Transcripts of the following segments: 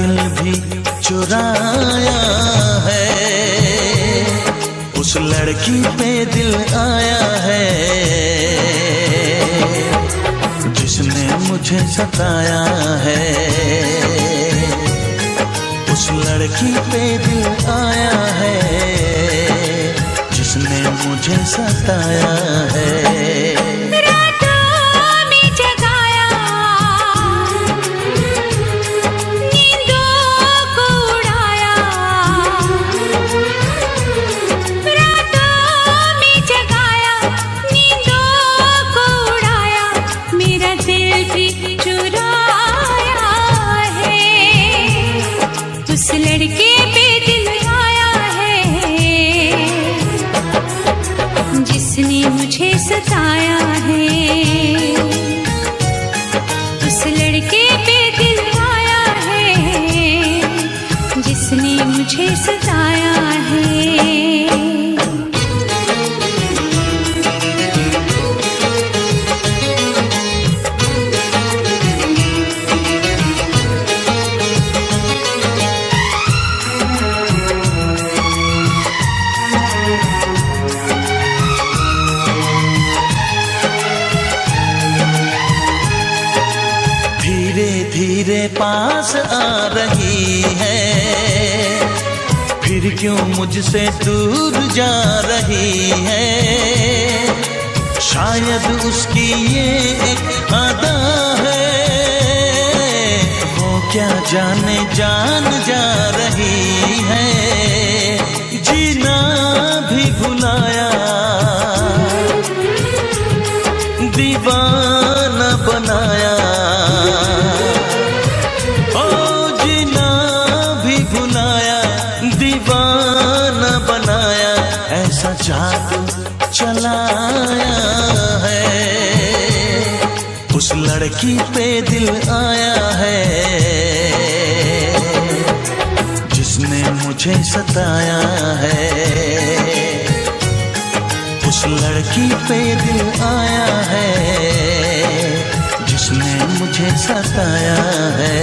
दिल भी चुराया है, उस लड़की पे दिल आया है जिसने मुझे सताया है। उस लड़की पे दिल आया है जिसने मुझे सताया है। उस लड़के पे दिल आया है जिसने मुझे सताया है। उस लड़के पे दिल आया है जिसने मुझे सताया है। धीरे धीरे पास आ रही है, फिर क्यों मुझसे दूर जा रही है। शायद उसकी ये एक अदा है, वो क्या जाने जान जा रही है। जीना भी भुलाया, दीवाना बनाया, ओ जीना भी भुलाया, दीवाना बनाया, ऐसा जादू चलाया है। उस लड़की पे दिल आया है जिसने मुझे सताया है। उस लड़की पे दिल आया है जिसने मुझे सताया है।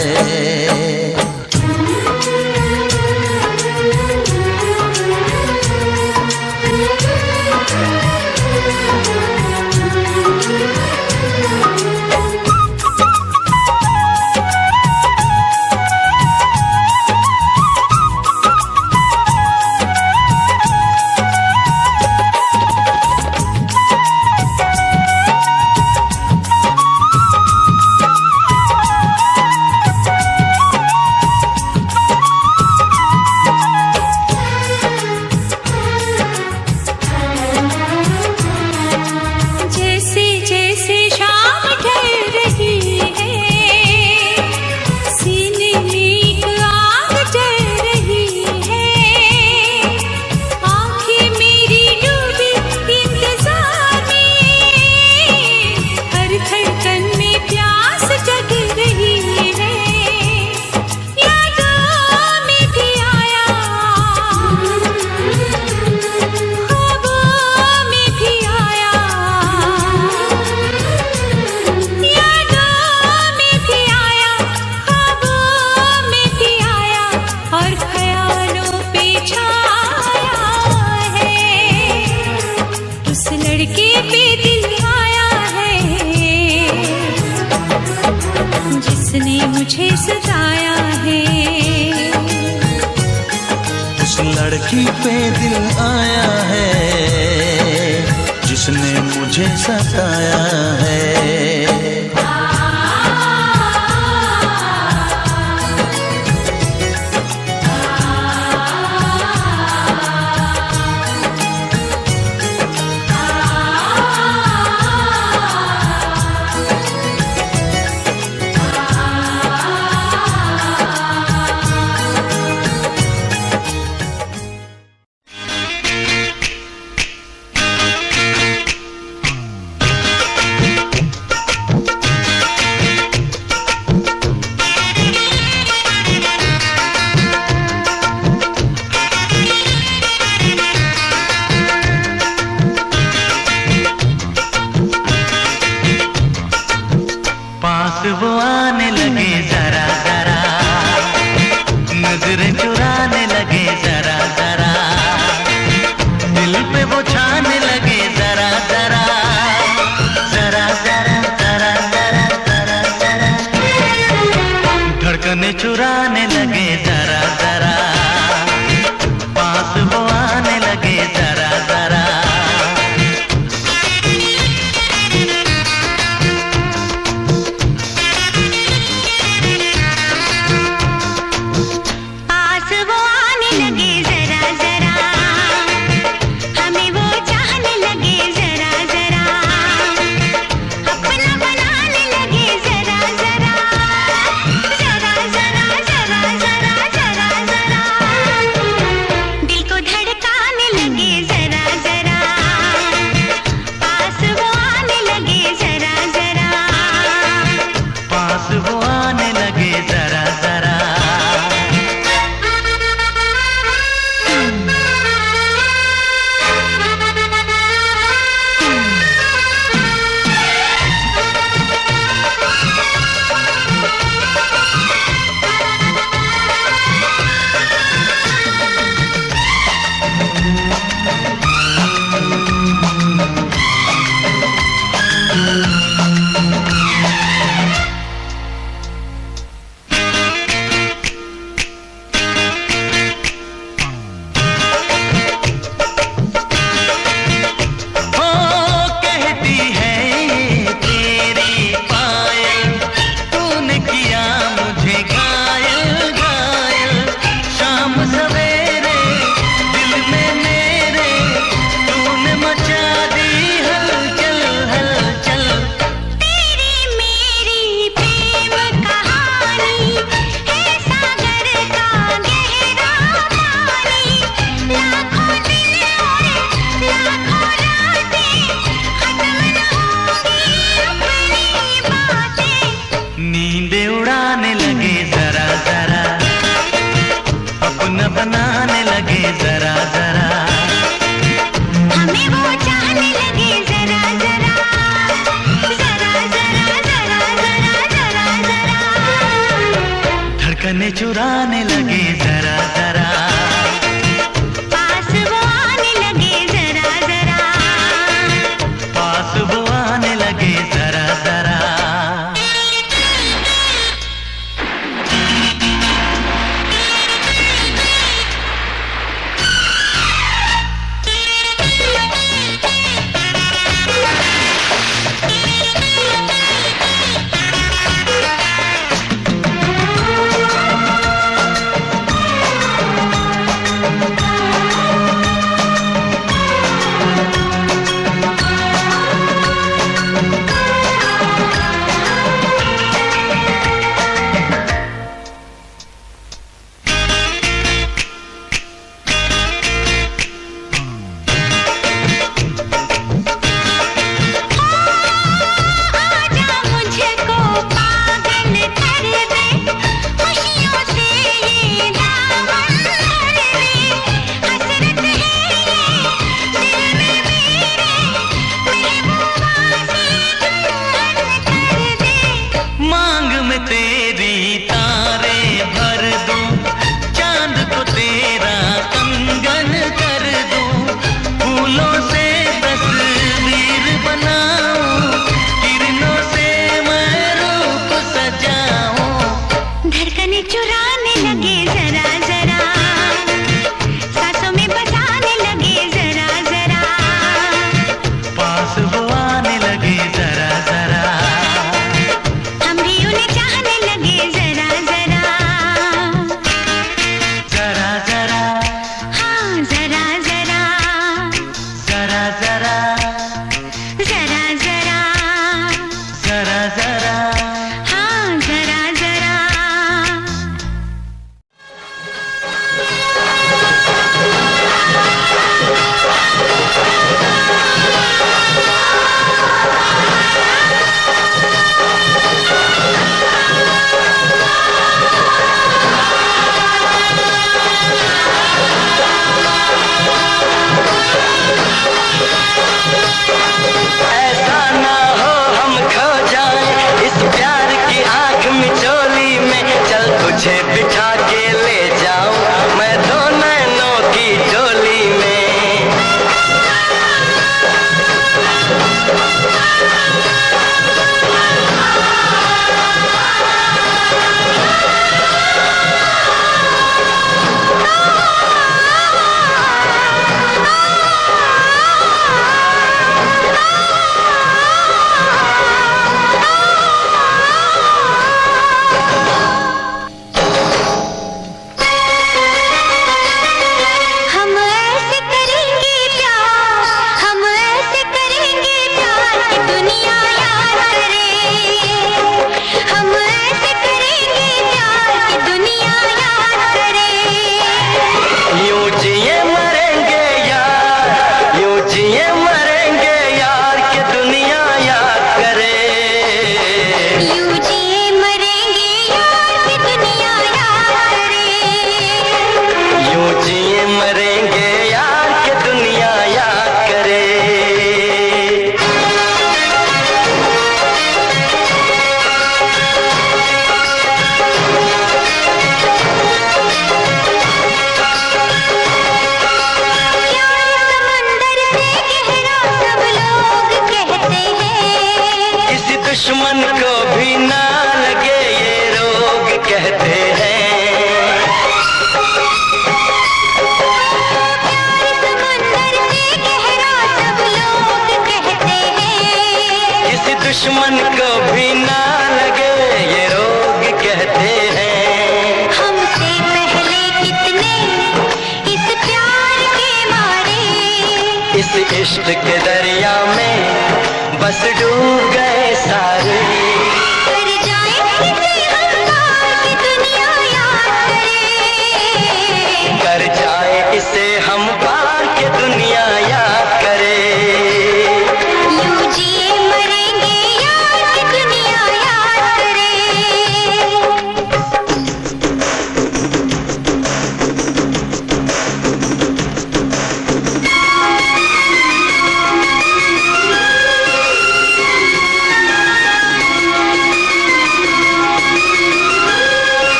लड़के पे दिल आया है जिसने मुझे सताया है। उस लड़की पे दिल आया है जिसने मुझे सताया है। बनाने लगे जरा जरा, हमें वो चाहने लगे जरा जरा, जरा जरा जरा जरा जरा जरा, धड़कने चुराने लगे जरा जरा, पास वो आने लगे जरा जरा, पास वो आने लगे जरा जरा। तेरी तारे भर दूं, चांद को तेरा कंगन कर दूं, फूलों से तस्वीर बनाऊं, किरणों से मैं रूप सजाऊं। धड़कने चुराने लगे जरा जरा, सांसों में बसाने लगे जरा जरा, पास वो आने लगे जरा जरा, हम भी उन्हें चाहने लगे जरा जरा, जरा जरा, हाँ जरा जरा, जरा जरा, जरा जरा, जरा जरा। हाँ जरा जरा। ऐसा ना हो हम खो जाएं इस प्यार की आँख मिचोली में, चल तुझे बिठा के ले जाऊं मैं दो नैनों की डोली में। हम ऐसे करेंगे प्यार, हम ऐसे करेंगे प्यार कि दुनिया याद करे, हम ऐसे करेंगे प्यार कि दुनिया याद करे, यूं जिए मरेंगे यार, यूं जिए मरेंगे यार कि दुनिया याद करे, यूं जिए मरेंगे यार कि दुनिया याद करे, यूं जिए मरेंगे यार कि दुनिया याद करे। समंदर से गहरा सब लोग कहते हैं, किसी दुश्मन को भी ना लगे ये रोग कहते हैं, समंदर से गहरा सब लोग कहते हैं, किसी दुश्मन को भी ना लगे ये रोग कहते हैं। हमसे पहले कितने इस प्यार के मारे, इस इश्क के दरिया में बस डूब गए सारे, कर जाए इसे हम पार कि दुनिया याद करे, कर जाए इसे हम पार के दुनिया याद करे, यूं जिए मरेंगे यार कि दुनिया याद करे।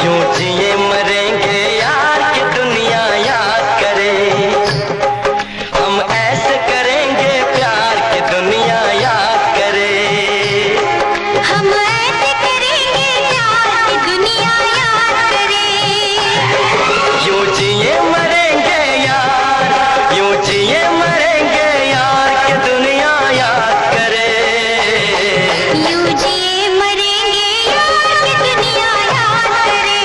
यूं जिए मरेंगे यार कि दुनिया याद करे। हम ऐसे करेंगे प्यार कि दुनिया याद करे। हम ऐसे करेंगे प्यार कि दुनिया याद करे। यूं जिए मरेंगे यार, यूं जिए मरेंगे यार कि दुनिया याद करे। यूं जिए मरेंगे यार कि दुनिया याद करे।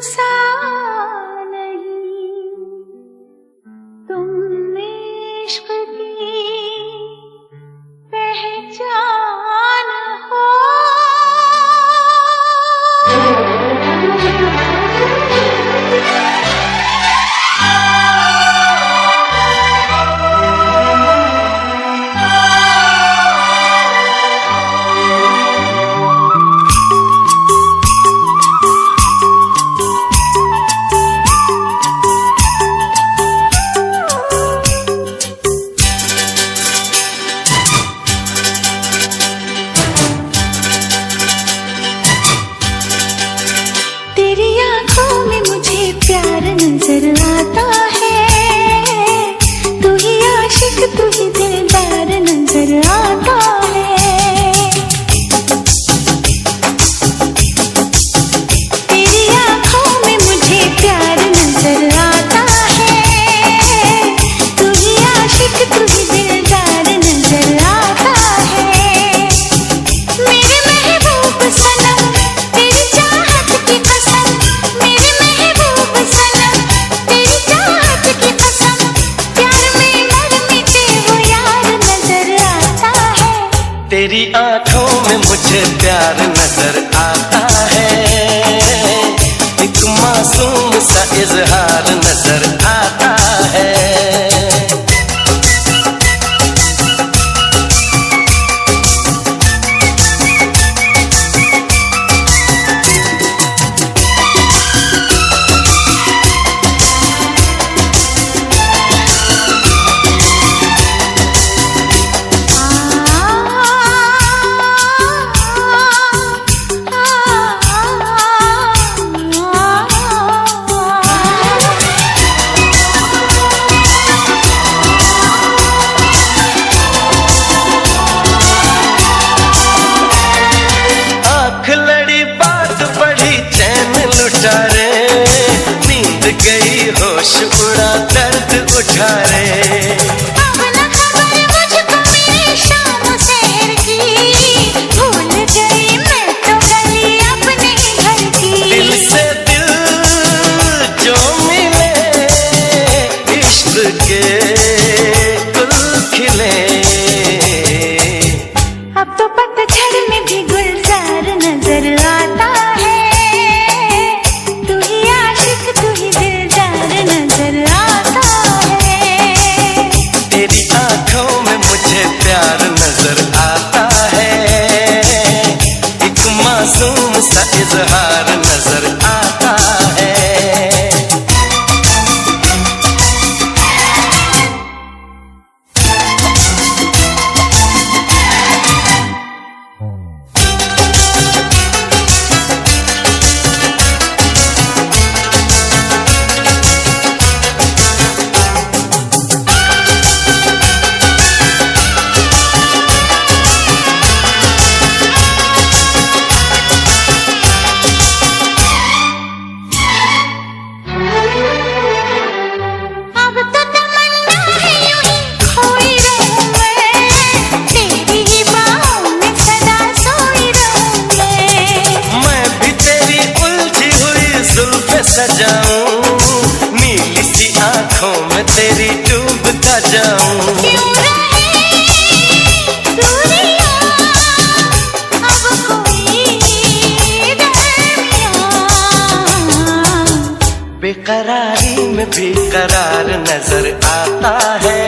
सा नहीं, तुम इश्क की पहचान हो। तेरी आंखों में मुझे प्यार नजर आता है, तू ही आशिक तू ही दिलदार नजर आता है। तेरी आंखों में मुझे प्यार नजर आता है, तू ही आशिक तू ही दिलदार नजर आता है। मेरे महबूब सनम तेरी चाहत की कसम, मेरे महबूब सनम तेरी चाहत की कसम, प्यार में मर मिटे वो यार नजर आता है। तेरी आंखों में मुझे प्यार नजर आता है, एक मासूम सा इजहार नजर आता है। नींद गई होश उड़ा दर्द उठा रे। अब न खबर मुझको मेरी शाम शहर की, भूल गई मैं तो गली अपने घर की। दिल से दिल जो मिले इश्क के गुल खिले। अब तो पतझड़ में भी गुलजार नजर आता है, तू ही आशिक तू ही दिलदार नजर आता है। तेरी आंखों में मुझे प्यार नजर आता है, एक मासूम सा इजहार नजर आता है। अब तो तमन्ना है यूं ही खोई रहूं मैं, तेरी ही बाहों में सदा सोई रहूं मैं भी तेरी उलझी हुई जुल्फें सजाऊं, नीली सी आंखों में तेरी डूबता जाऊं। क्यों रहे दूरियां अब कोई दरमियां, बेकरारी में भी करार नजर आता है,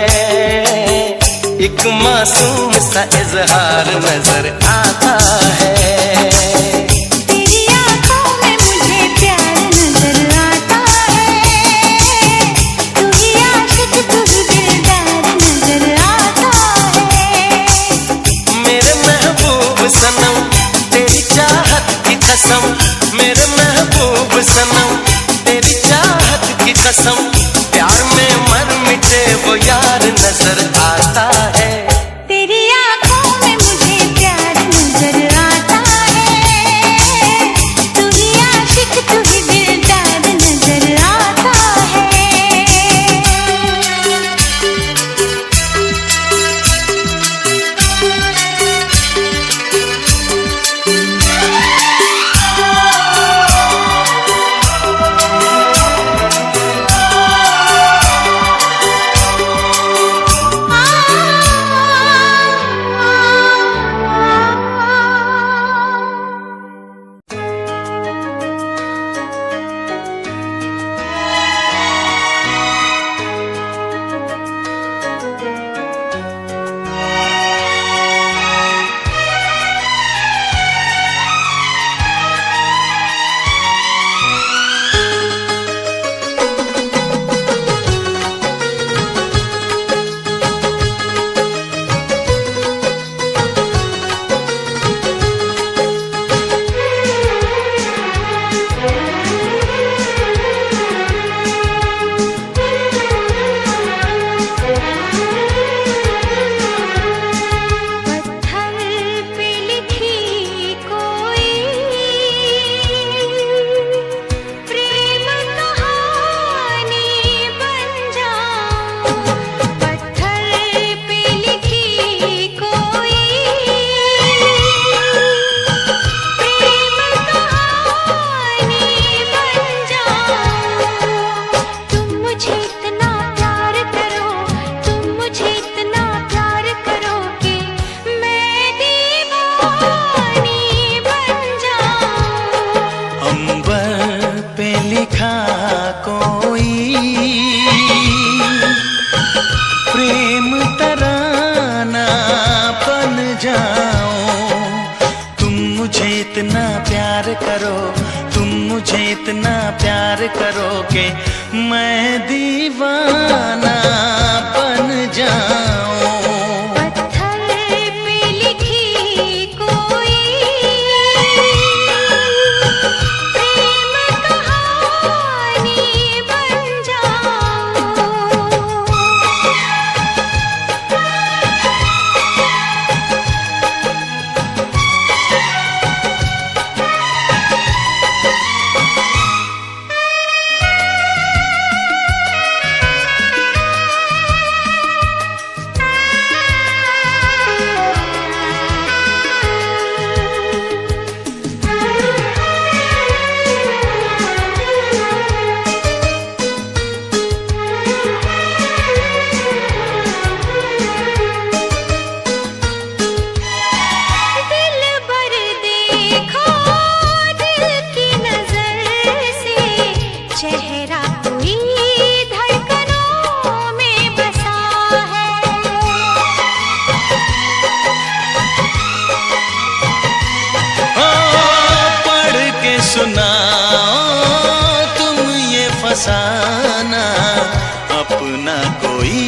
एक मासूम सा इजहार नजर आता है। तेरी आंखों में मुझे प्यार नजर आता है, तू ही आशिक तू ही दिलदार नजर आता है। मेरे महबूब सनम तेरी चाहत की कसम, मेरे महबूब सनम तेरी चाहत की कसम, प्यार में मर मिटे वो यार नजर आता है। तेरी आंखों में मुझे प्यार नजर आता है, तू ही आशिक तू ही दिलदार नजर आता है। लिखा कोई प्रेम तराना बन जाऊं। तुम मुझे इतना प्यार करो, तुम मुझे इतना प्यार करो कि मैं दीवाना बन जाऊं। पत्थर पे लिखी कोई प्रेम कहानी बन जाऊं। फसाना अपना कोई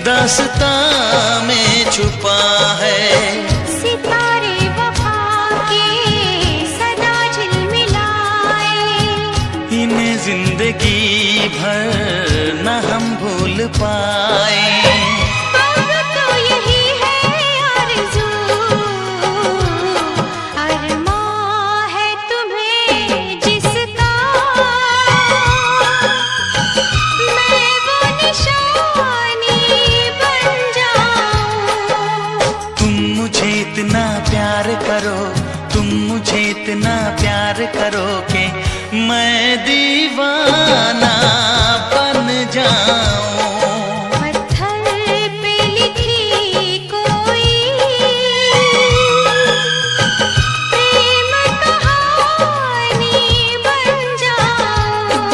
दास्तां में छुपा है। सितारे वफा के सदा झिलमिलाए, इन्हें जिंदगी भर न हम भूल पाए। अब तो यही है आरज़ू, अरमां है तुम्हें जिसका, मैं वो निशानी बन जाऊं। तुम मुझे इतना प्यार करो, तुम मुझे इतना प्यार करो कि मैं दीवाना बन जाऊं। पत्थर पे लिखी कोई प्रेम कहानी बन जाऊं।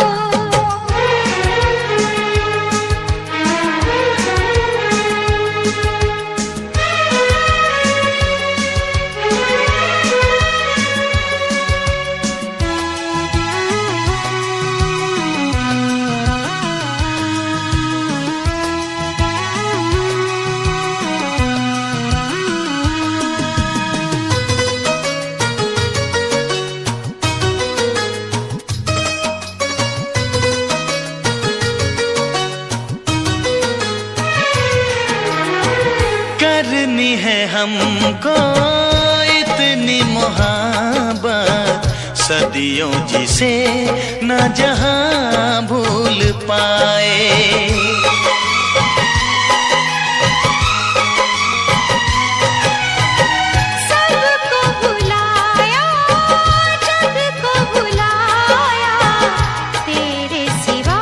करनी है हमको इतनी मोहब्बत, सदियों जिसे न जहां भूल पाए। सबको भुलाया, जग को भुलाया, तेरे सिवा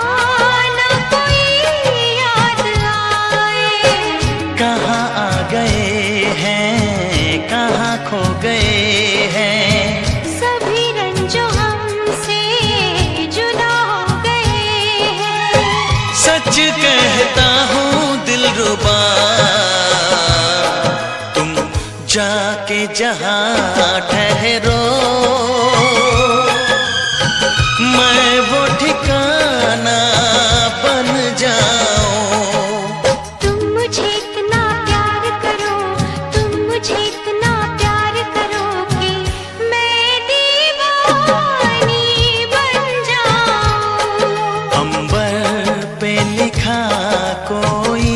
न कोई याद आए। कहाँ आ गए हैं, कहाँ खो गए हैं, सभी रंजो हमसे जुदा हो गए हैं। सच कहता हूँ दिलरुबा, तुम जाके जहाँ ठहरो, मैं वो ठिकाना बन जाऊं। तुम मुझे इतना प्यार करो, तुम मुझे इतना प्यार करो कि मैं दीवानी बन जाऊं। अंबर पे लिखा कोई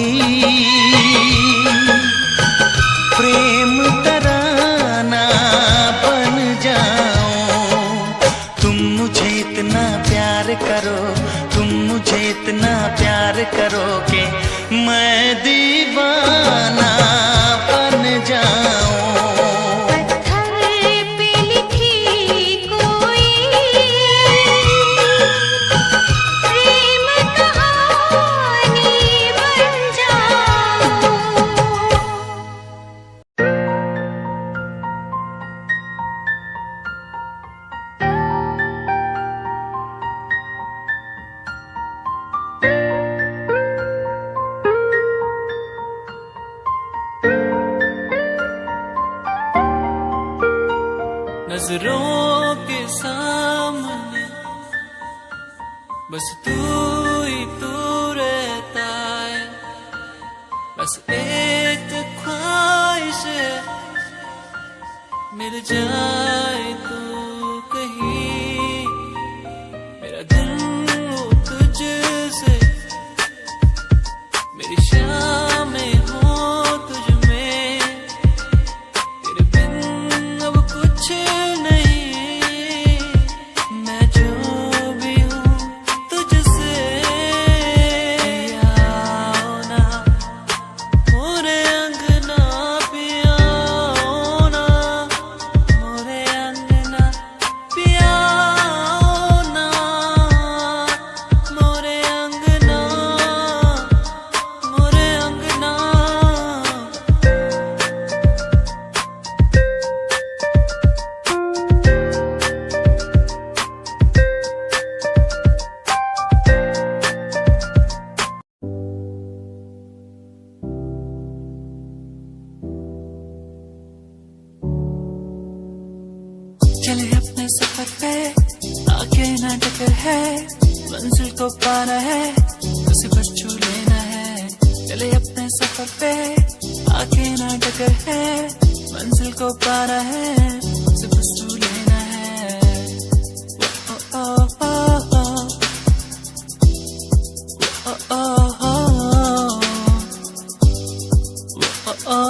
प्रेम तराना बन जाऊं। तुम मुझे इतना प्यार करो, तुम मुझे इतना प्यार करो कि मैं दीवाना बन जाऊं। पत्थर पे लिखी कोई प्रेम कहानी बन जाऊं। बस तू ही तू रहता है, बस एक ख्वाहिश है मिल जाए तू कहीं, मेरा दिल हो तुझसे, मेरी शामें हो तुझ में, तेरे बिन अब कुछ नहीं, मैं जो भी हूँ तुझसे, आओ ना मोरे अंगना, पियाओ ना मोरे अंगना, पियाओ ना मोरे अंगना, मोरे अंगना। चले अपने सफर पे, आगे ना टक्कर है, मंजिल को पाना है, उसे बस छू लेना है। चले अपने सफर पे, आगे ना टक्कर है, मंजिल को पाना है, उसे बस छू लेना है। ओ ओ ओ ओ ओ ओ ओ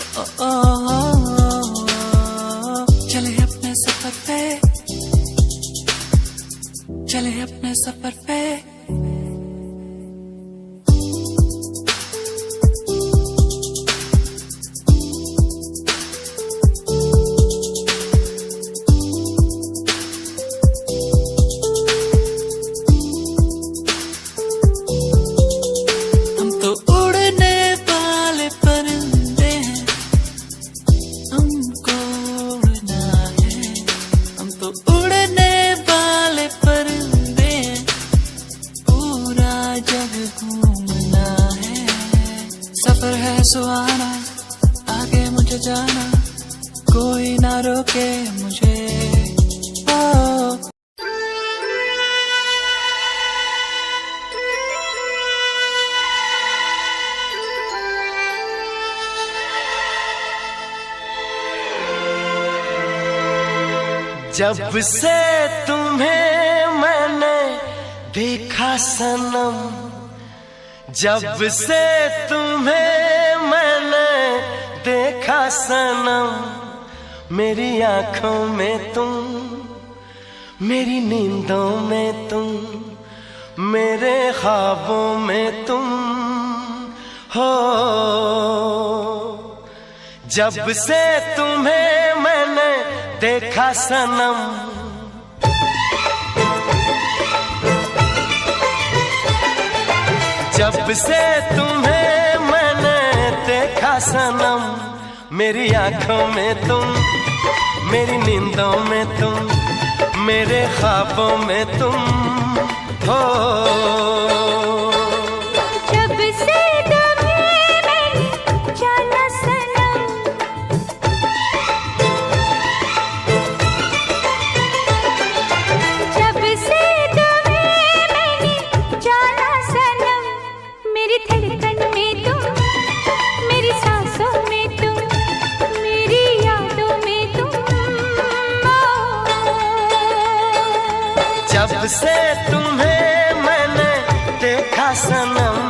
ओ ओ चले अपने सफर पे, चले अपने सफर पे। हम तो उड़ने वाले परिंदे हैं, हमको उड़ना है, हम तो उड़ने वाले परिंदे हैं, पूरा जग घूमना है। सफर है सुहाना, आगे मुझे जाना, कोई ना रोके मुझे। ओ जब से तुम्हें मैंने देखा सनम, जब से तुम्हें मैंने देखा सनम, मेरी आंखों में तुम, मेरी नींदों में तुम, मेरे ख्वाबों में तुम हो। जब से तुम्हें मैंने देखा सनम, जब से तुम्हें मैंने देखा सनम, मेरी आंखों में तुम, मेरी नींदों में तुम, मेरे ख्वाबों में तुम हो। जब से तुम्हें मैंने जाना सनम, जब से तुम्हें मैंने जाना सनम, मेरी धड़कन में तुम, मेरी सांसों में तुम, मेरी यादों में तुम। जब से तुम्हें मैंने देखा सनम,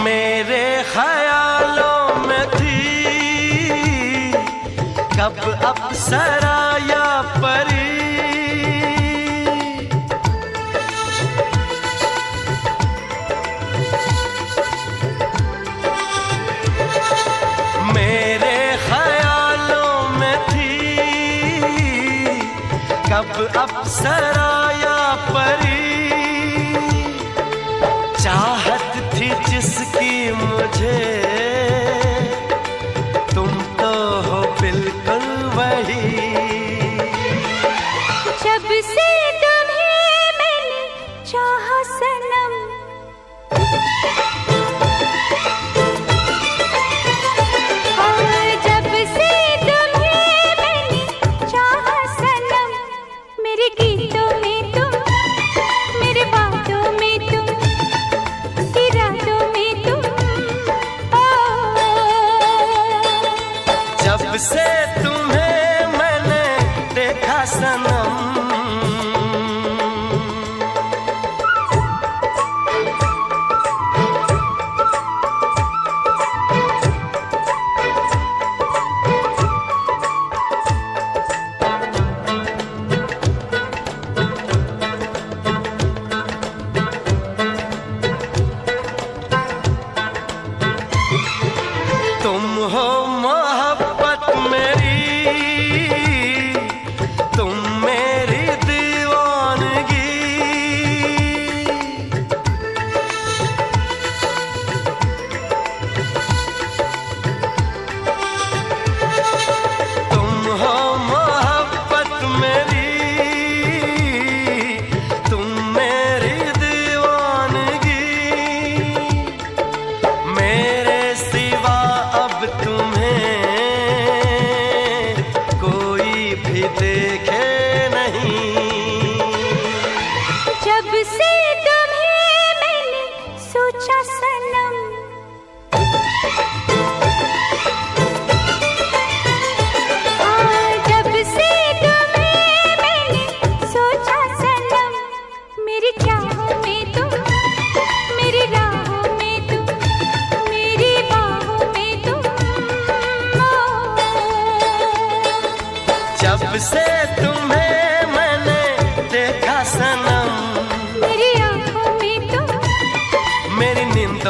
मेरे ख्यालों में थी कब अप्सरा या परी, मेरे ख्यालों में थी कब अप्सरा या परी,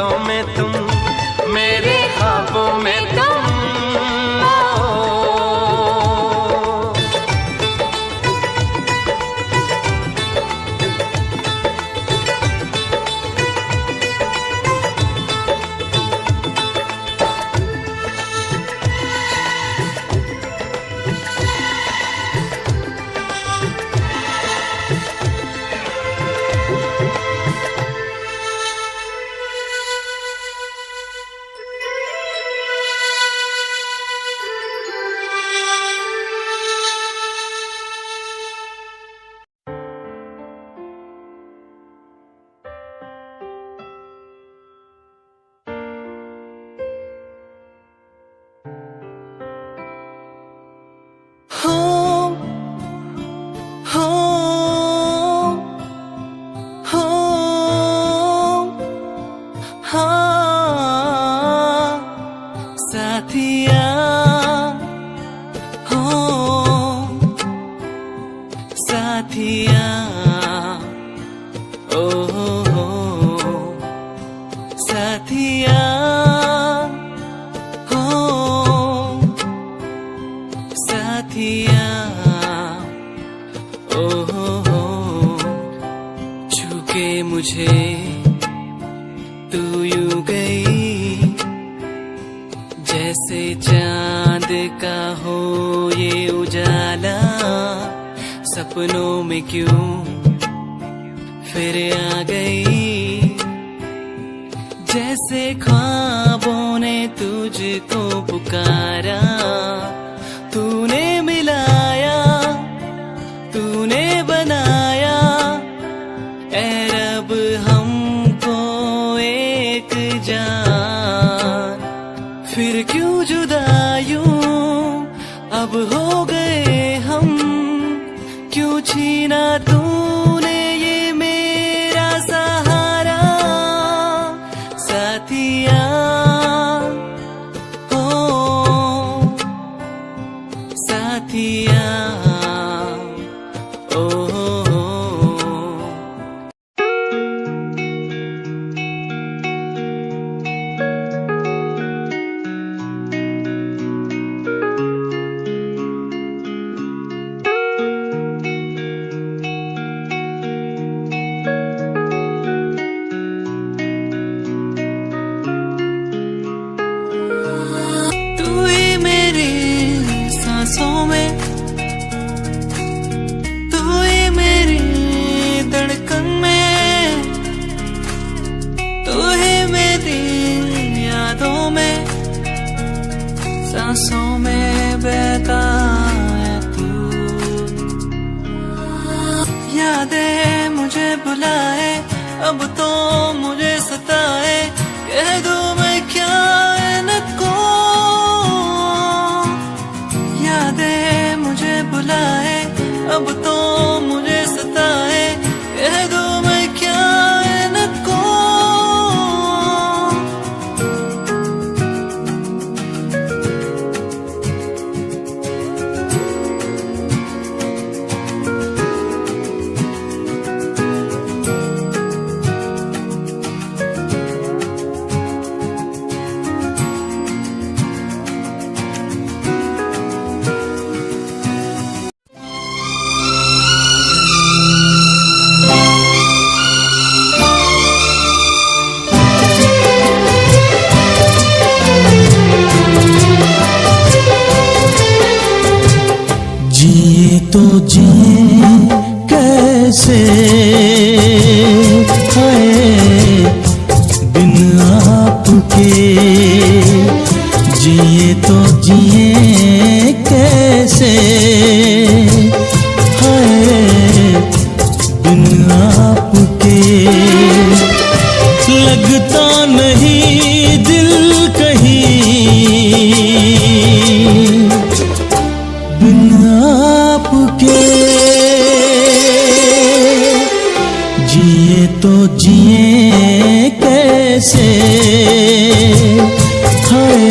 गीतों में तुम, मेरे ख्वाबों में तुम। मुझे तू यूं गई जैसे चांद का हो ये उजाला, सपनों में क्यों फिर आ गई, जैसे ख्वाबों ने तुझको पुकारा। तूने मिलाया, तूने बनाया ऐ रब हमको एक जान, फिर क्यों जुदा यूं अब हो गए हम, क्यों छीना तूने ये मेरा सहारा। साथिया हो साथिया ओ सांसों में तू ही मेरी धड़कन में, तू ही मेरी यादों में, सांसों में बहता है तू। यादें मुझे बुलाए अब तो मुझे सताए, कह दूं मैं क्या इनको। यादें मुझे बुलाए अब तो मुझे सताए, कह दो मैं क्या इनको। तो जिए कैसे हाय बिन आपके, जिए तो जिए कैसे हाय बिन आपके। लगता नहीं दिल कहीं बिन आपके, जिए तो जिए कैसे हाय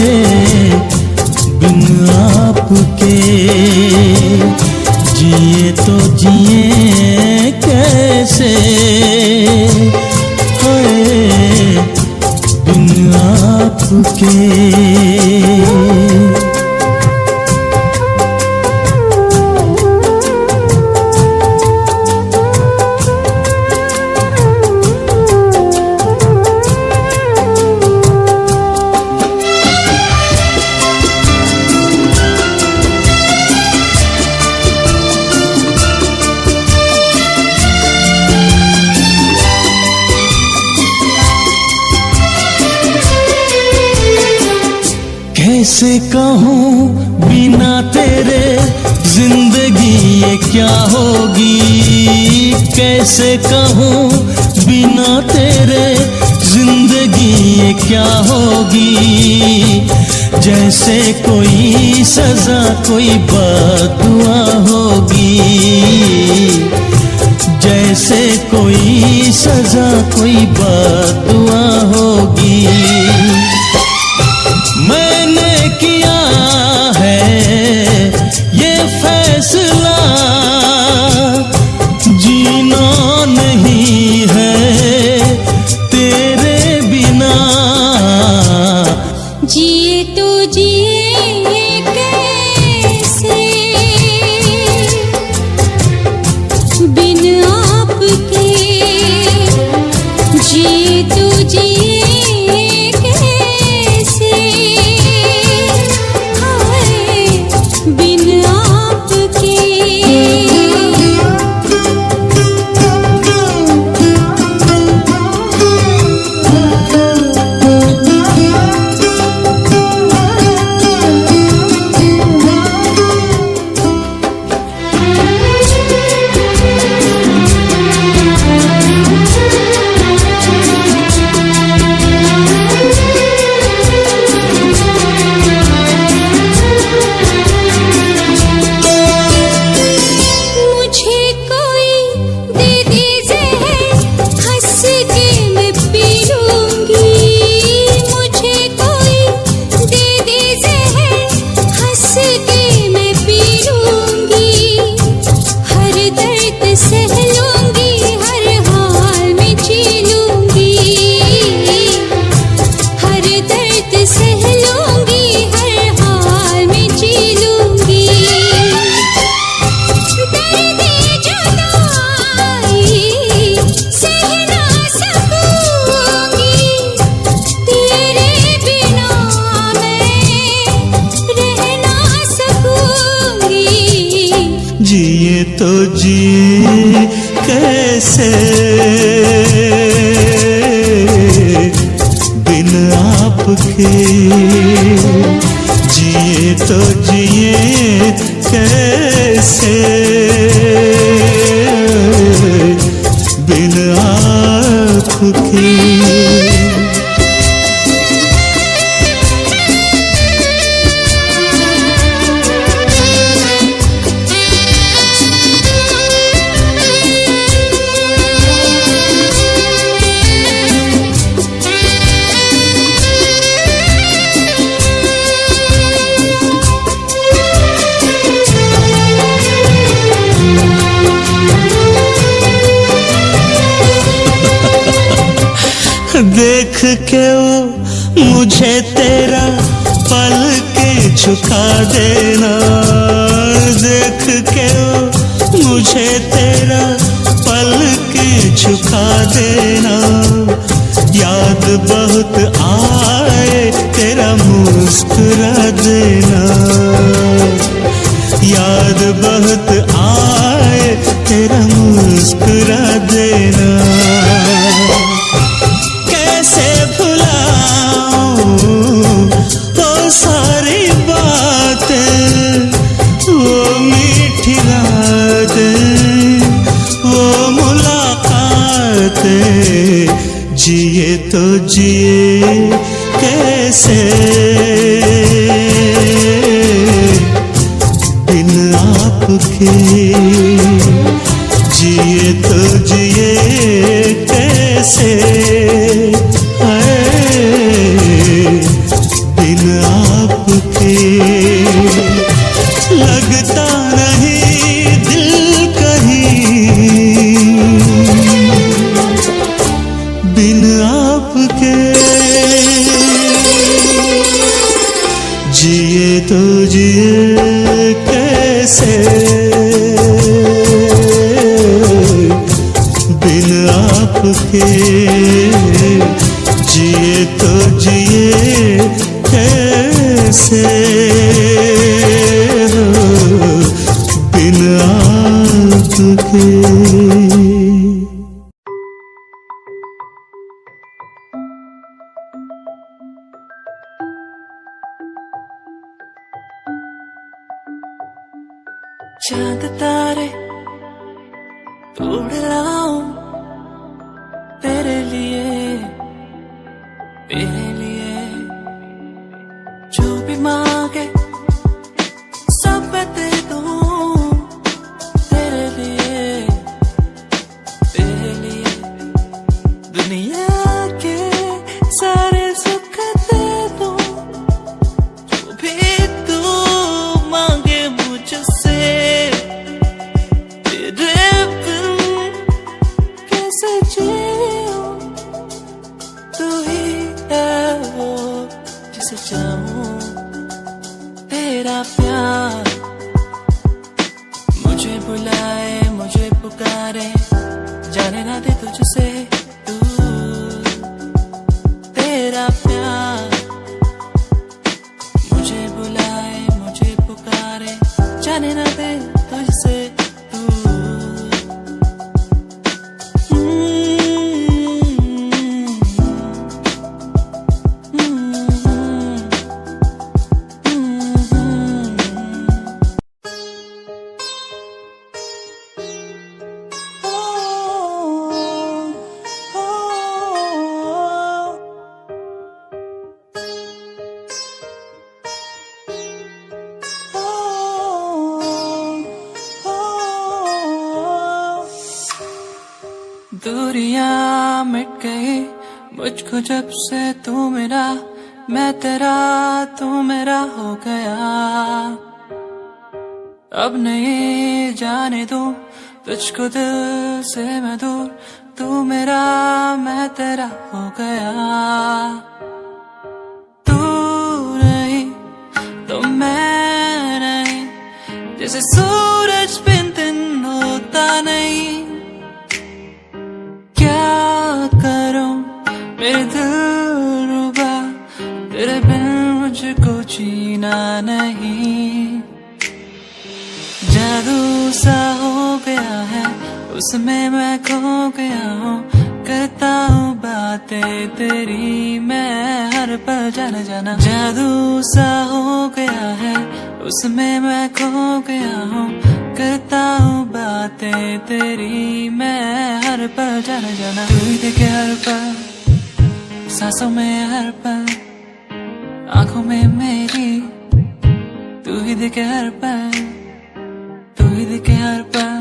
बिन आपके, जिए तो जिए कैसे हाय आपके। कैसे कहूँ बिना तेरे जिंदगी ये क्या होगी, कैसे कहूँ बिना तेरे जिंदगी ये क्या होगी। जैसे कोई सजा कोई बददुआ होगी, जैसे कोई सजा कोई बददुआ होगी। मैंने किया है ये फैसला, जीना नहीं है तेरे बिना। जिए तो जिए कैसे बिन आपके, जिए तो जिए जिए तो जिए कैसे बिन आपके, जिए तो जिए कैसे बिन आपके। देख के वो मुझे तेरा पल के झुका देना, देख के वो मुझे तेरा पल के झुका देना। याद बहुत आए तेरा मुस्कुरा देना, याद बहुत आए तेरा मुस्कुरा देना। कैसे भुलाऊं वो सारी बातें, वो मीठी रातें, वो मुलाकातें। जिए तो जिए कैसे बिन आपके, जिए तो जिए कैसे बिन आपके। लगता नहीं दिल कहीं बिन आपके। जिए तो जिए कैसे बिन आपके, जिए तो जिए कैसे बिन आपके। चांद तारे तोड़ लाऊं तेरे लिए, तेरे लिए जो भी मांगे सब मैं दे दूं तेरे लिए, तेरे लिए दुनिया के सारे सुख दे दूं जो भी तू मांगे मुझसे। तेरा प्यार मुझे बुलाए, मुझे पुकारे, जाने ना दे तुझसे दूर। तेरा प्यार मुझे बुलाए, मुझे पुकारे, जाने ना दे तुझसे दूर। दूरियां मिट गई मुझको जब से तू मेरा, मैं तेरा तू मेरा हो गया। अब नहीं जाने दूं तुझको दिल से मैं दूर, तू मेरा मैं तेरा हो गया। तू नहीं तो मैं नहीं, जैसे सूरज बिन दिन होता नहीं। करूं मेरे दिल रुबा, तेरे बिन मुझको जीना नहीं। जादू सा हो गया है उसमें मैं खो गया हूँ, करता हूँ बातें तेरी मैं हर पल जाना जाना। जादू सा हो गया है उसमें मैं खो गया हूँ, करता हूँ बातें तेरी मैं हर पल जाना जाना। तू ही देखे हर पल सांसों में हर पल, आंखों में मेरी तू ही देखे हर पल, तू ही देखे हर पल।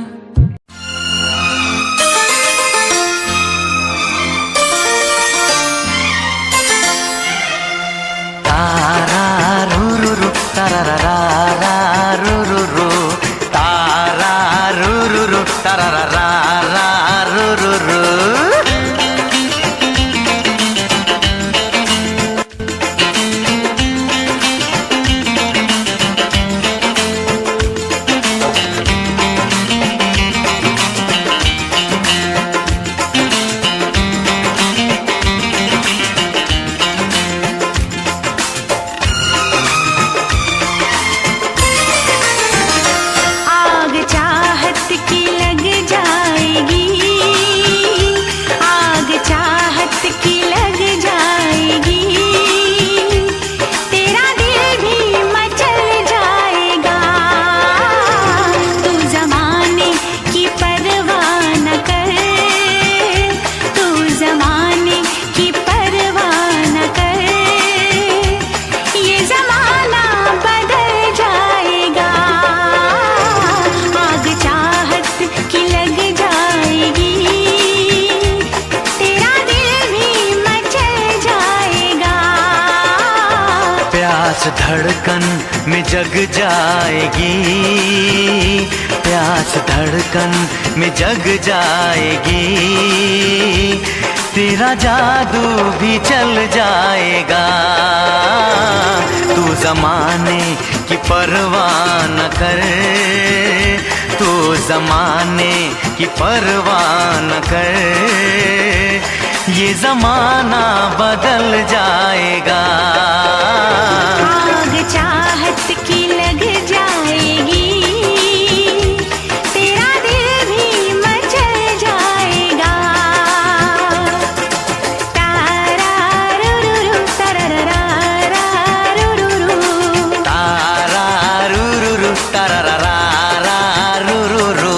प्यास धड़कन में जग जाएगी, प्यास धड़कन में जग जाएगी। तेरा जादू भी चल जाएगा। तू जमाने की परवाह न कर, तू जमाने की परवाह न कर, ये जमाना बदल जाएगा। आग चाहत की लग जाएगी, तेरा दिल भी मचल जाएगा। तारा रुरुरु तरररा रुरुरु, तारा रुरुरु तरररा रुरुरु।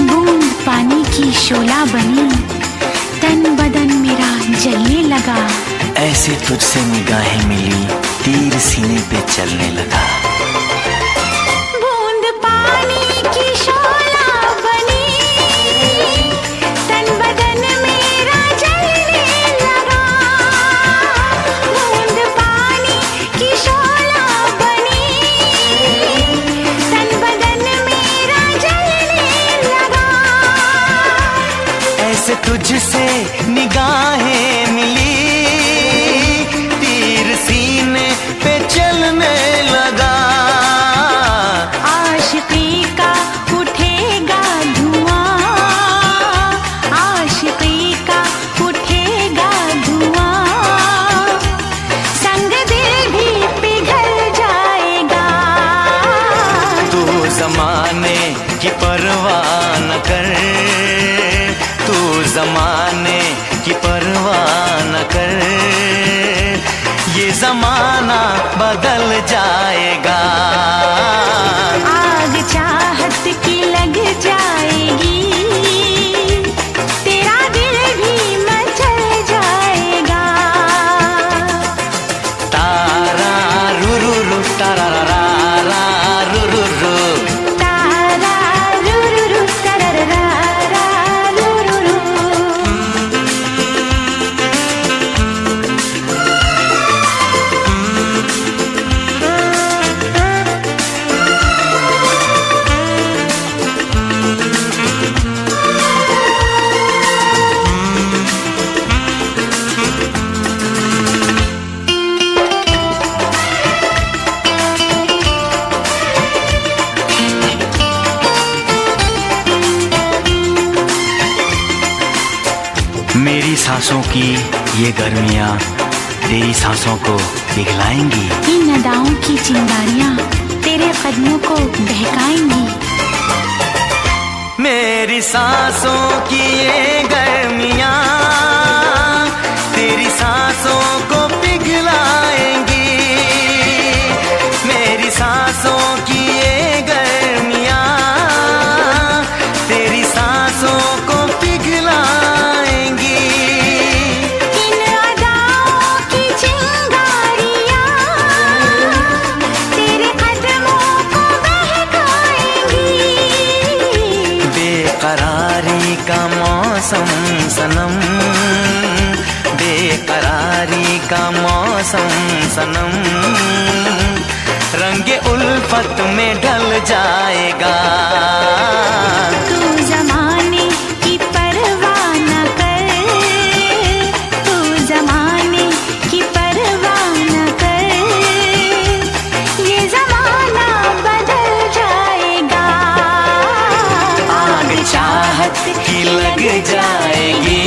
बूंद पानी की शोला बनी, तन बदन मेरा जलने लगा। ऐसे तुझसे निगाहें मिली, तीर सीने पे चलने लगा। बूंद पानी की शोला बनी, तन बदन मेरा जलने लगा। बूंद पानी की शोला बनी, तन बदन मेरा जलने लगा। ऐसे तुझसे निगाहें मिली, तीर सीने पे चलने लगा। आशिकी का उठेगा धुआं, आशिकी का उठेगा धुआं, संग दिल भी पिघल जाएगा। तू जमाने की परवाह न कर, तू जमाने की परवाह न कर, ये जमाना बदल जाएगा। आग चाहत की लग जाएगी, तेरा दिल भी मचल जाएगा। तारा रुरुरु तरररा रुरुरु। तारा रुरुरु तरररा रुरुरु। मेरी सांसों की ये गर्मियाँ तेरी सांसों को पिघलाएंगी। इन अदाओं की चिंगारियां तेरे कदमों को बहकाएंगी। मेरी सांसों की ये गर्मियाँ तेरी सांसों को पिघलाएंगी। मेरी सांसों की ये गर्मियाँ तेरी सांसों को पिघलाएंगी। इन अदाओं की चिंगारियां तेरे कदमों को बहकाएंगी। बेकरारी का मौसम सनम, बेकरारी का मौसम सनम, रंगे उल्फत में ढल जाएगा। तू जमाने की परवाह न कर, तू जमाने की परवाह न कर, ये जमाना बदल जाएगा। आग चाहत की लग जाएगी,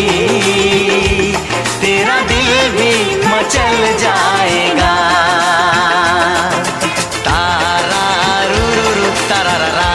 तेरा दिल भी मचल जाएगा। तारा रुरुरु तरररा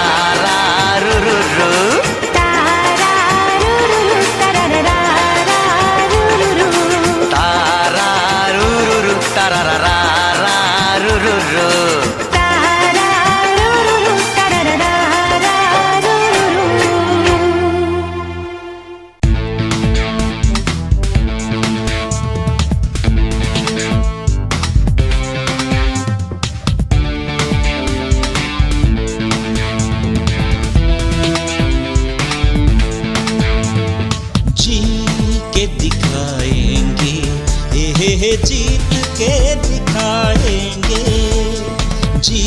जी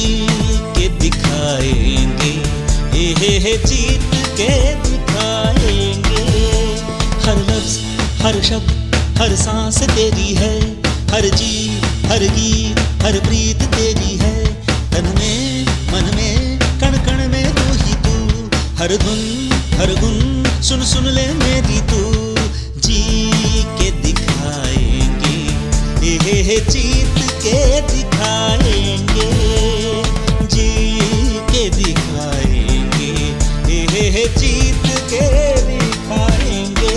के दिखाएंगे, हे जीत के दिखाएंगे। हर लफ्ज हर शब्द हर सांस तेरी है, हर जी हर गीत हर प्रीत तेरी है। तन में मन में कण कण में तू ही तू, हर धुन हर गुन सुन सुन ले मेरी तू। जी के दिखाएंगे, हे जीत के दिखाएंगे, जी के दिखाएंगे, हे जीत के दिखाएंगे।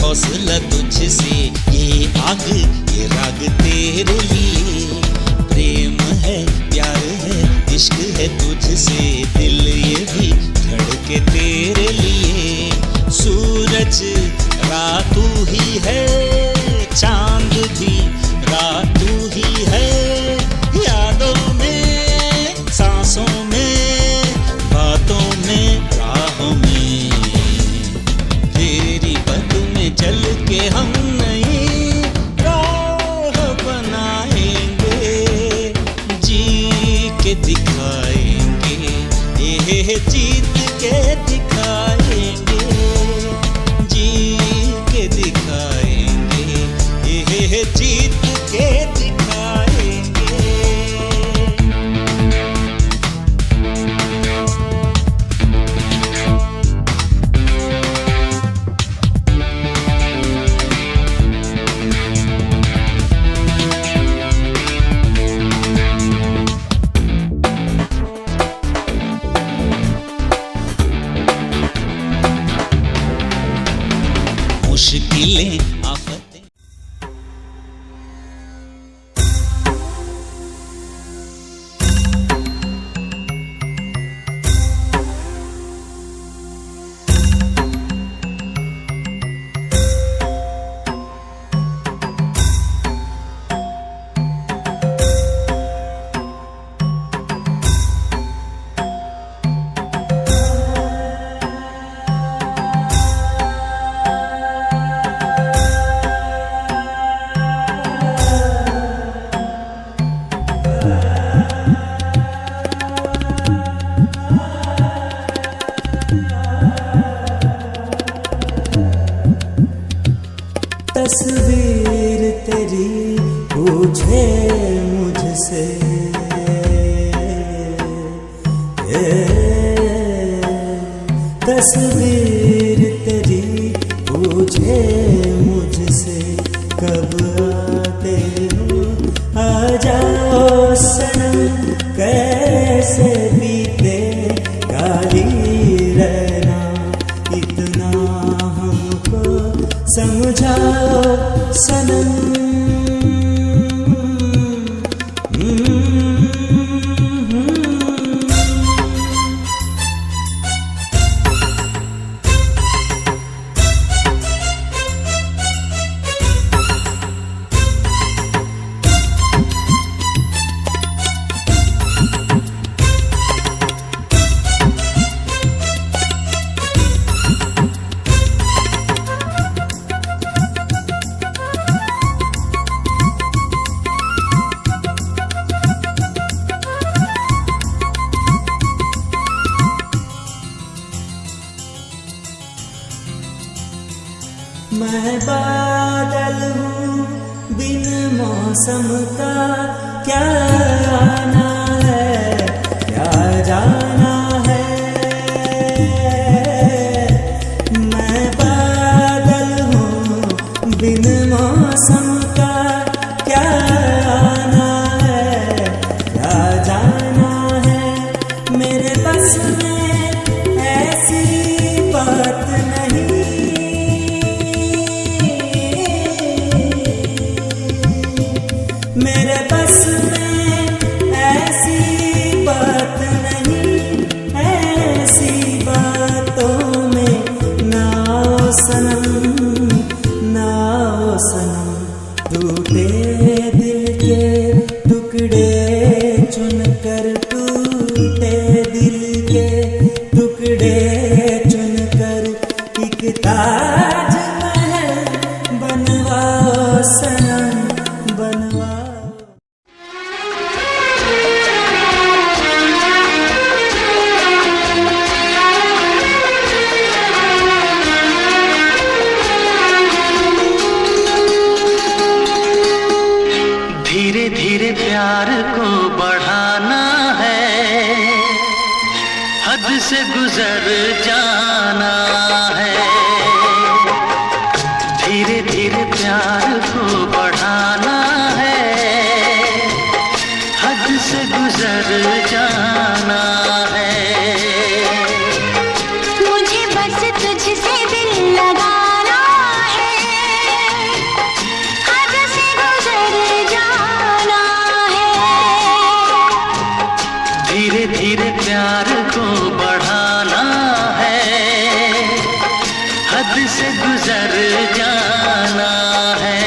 हौसला तुझसे, ये आग ये राग तेरे लिए। प्रेम है प्यार है इश्क है तुझसे, दिल ये भी धड़के तेरे लिए। सूरज रात तू ही है, चांद भी रात तू ही है। यादों में सांसों में बातों में राहों में, चल के हम नई राह बनाएंगे। जी के दिखाएंगे, ये जीत के दिखाएंगे, जी के दिखाएंगे, ये जीत के दिखाएंगे। मुश्किलें आफतें तस्वीर तेरी पूछे मुझसे, तस्वीर तेरी पूछे मुझसे, कब आते हो आ जाओ सनम। कैसे बीते काली रहना, इतना हमको समझाओ सनम। मैं बादल हूँ बिन मौसम का, क्या आना है क्या जाना है। मैं बादल हूँ बिन मौसम का, क्या आना है क्या जाना है। मेरे बस में ऐसी बात नहीं, मेरे बस में ऐसी बात नहीं। ऐसी बातों में ना सनम, ना सनम। टूटे दिल के टुकड़े चुनकर, टूटे दिल के टुकड़े चुनकर एक ताजमहल बनवाओ सनम, बनवाओ। धीरे धीरे प्यार को बढ़ाना है, हद से गुजर जाना है। धीरे धीरे प्यार को बढ़ाना है, हद से गुजर जाना है। मुझे बस तुझसे दिल लगाना है, हद से गुजर जाना है। धीरे धीरे प्यार को बढ़ाना है, हद से गुजर जाना है।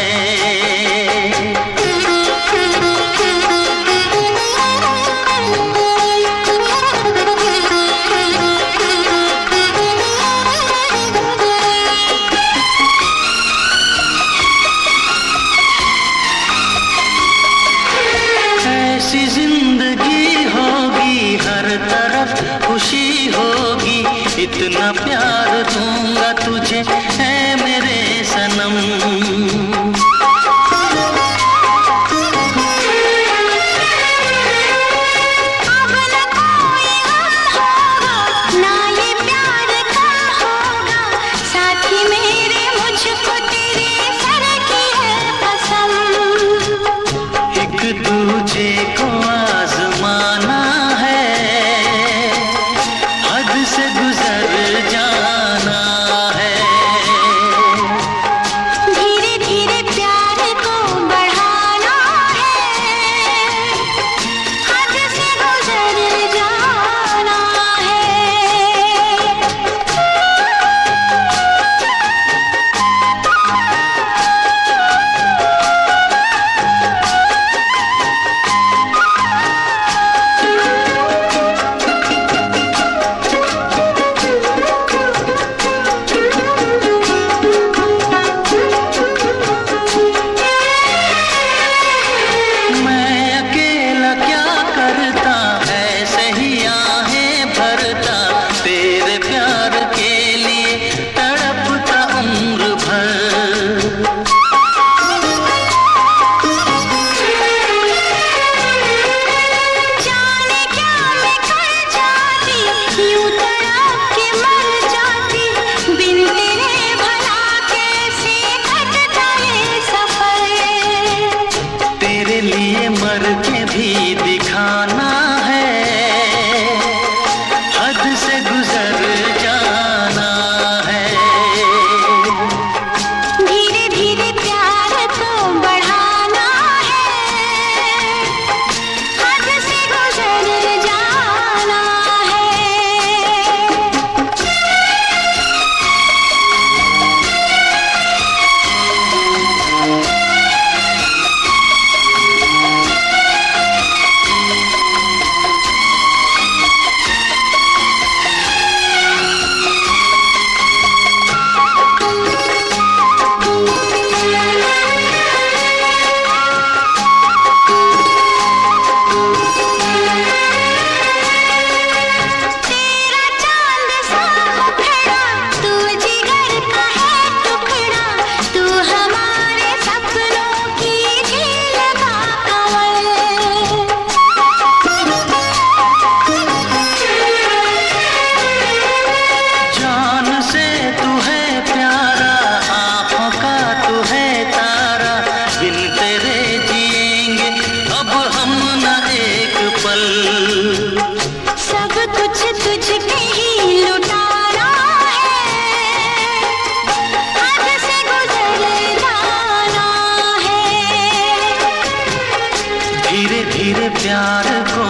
ऐसी जिंदगी होगी, हर तरफ खुशी होगी, इतना प्यार दूंगा तुझे ऐ मेरे सनम। अब न कोई गम होगा, ना ये प्यार कम होगा, साथी मेरे मुझको तेरे सर की है पसंद। एक दूजे को आजमाना है, हद से गुजर जाना है। धीरे धीरे प्यार को बढ़ाना है, हद से गुजर जाना है। मैं अकेला क्या करता, ऐसे ही आहें भरता, तेरे प्यार के लिए तड़पता उम्र भर। जाने क्या मैं कर जाती, यूं तड़प के मर जाती, बिन तेरे भला कैसे कटता ये सफर। तेरे लिए मर के भी दिखाना है, हद से गुजर जाना है। धीरे धीरे प्यार को बढ़ाना है, हद से गुजर जाना है। तेरा चांद सा मुखड़ा, तू जिगर का है टुकड़ा, तू हमारे सपनों की झील का कमल। जान से तू है प्यारा, आँखों का तू है तारा, बिन तेरे जिएंगे अब हम न एक पल। सब कुछ तुझ पे ही लुटाना है, हद से गुजर जाना है। धीरे धीरे प्यार को